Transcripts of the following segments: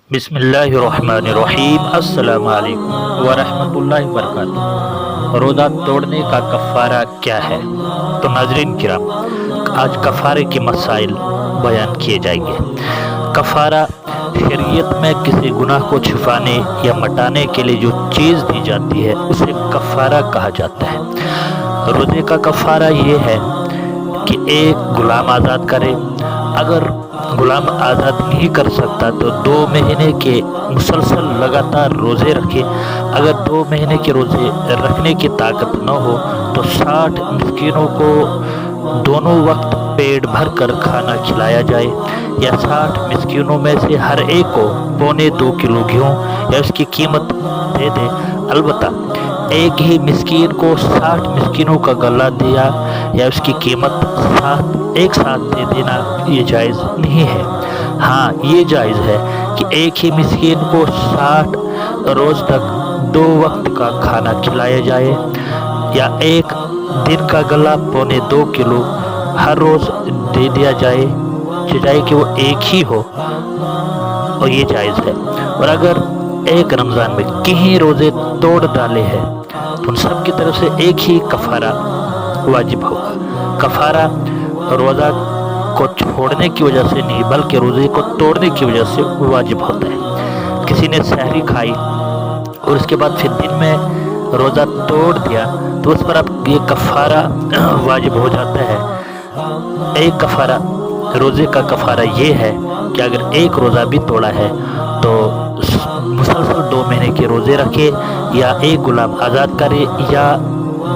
بسم اللہ الرحمن الرحیم۔ السلام علیکم ورحمۃ اللہ وبرکاتہ۔ روزہ توڑنے کا کفارہ کیا ہے؟ تو ناظرین کرام، آج کفارے کے مسائل بیان کیے جائیں گے۔ کفارہ شریعت میں کسی گناہ کو چھپانے یا مٹانے کے لیے جو چیز دی جاتی ہے اسے کفارہ کہا جاتا ہے۔ روزے کا کفارہ یہ ہے کہ ایک غلام آزاد کرے۔ اگر غلام آزاد نہیں کر سکتا تو 2 مہینے کے مسلسل لگاتار روزے رکھے۔ اگر 2 مہینے کے روزے رکھنے کی طاقت نہ ہو تو 60 مسکینوں کو دونوں وقت پیٹ بھر کر کھانا کھلایا جائے، یا 60 مسکینوں میں سے ہر ایک کو 2.25 کلو گیہوں یا اس کی قیمت دے دے۔ البتہ ایک ہی مسکین کو 60 مسکینوں کا غلہ دیا یا اس کی قیمت ایک ساتھ دے دینا یہ جائز نہیں ہے۔ ہاں، یہ جائز ہے کہ ایک ہی مسکین کو 60 روز تک 2 وقت کا کھانا کھلایا جائے، یا ایک دن کا غلہ 2.25 کلو ہر روز دے دیا جائے، چاہے کہ وہ ایک ہی ہو، اور یہ جائز ہے۔ اور اگر ایک رمضان میں کہیں روزے توڑ ڈالے ہیں تو ان سب کی طرف سے ایک ہی کفارہ واجب ہوگا۔ کفارہ روزہ کو چھوڑنے کی وجہ سے نہیں بلکہ روزے کو توڑنے کی وجہ سے واجب ہوتا ہے۔ کسی نے سحری کھائی اور اس کے بعد پھر دن میں روزہ توڑ دیا تو اس پر اب یہ کفارہ واجب ہو جاتا ہے۔ ایک کفارہ روزے کا کفارہ یہ ہے کہ اگر ایک روزہ بھی توڑا ہے تو مسلسل 2 مہینے کے روزے رکھے، یا ایک غلام آزاد کرے، یا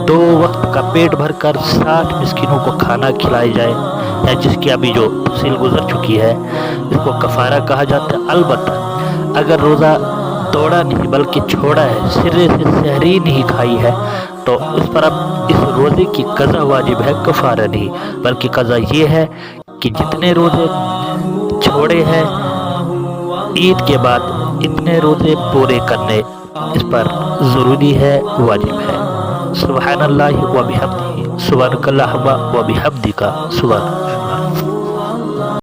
2 وقت کا پیٹ بھر کر 60 مسکینوں کو کھانا کھلایا جائے، یا جس کی ابھی جو تفصیل گزر چکی ہے اس کو کفارہ کہا جاتا ہے۔ البتہ اگر روزہ توڑا نہیں بلکہ چھوڑا ہے، سرے سے سحری نہیں کھائی ہے، تو اس پر اب اس روزے کی قضا واجب ہے، کفارہ نہیں، بلکہ قضا یہ ہے کہ جتنے روزے چھوڑے ہیں عید کے بعد اتنے روزے پورے کرنے اس پر ضروری ہے، واجب ہے۔ سبحان اللہ و بحمدہ، سبحانک اللہم و بحمدک، سبحان اللہ۔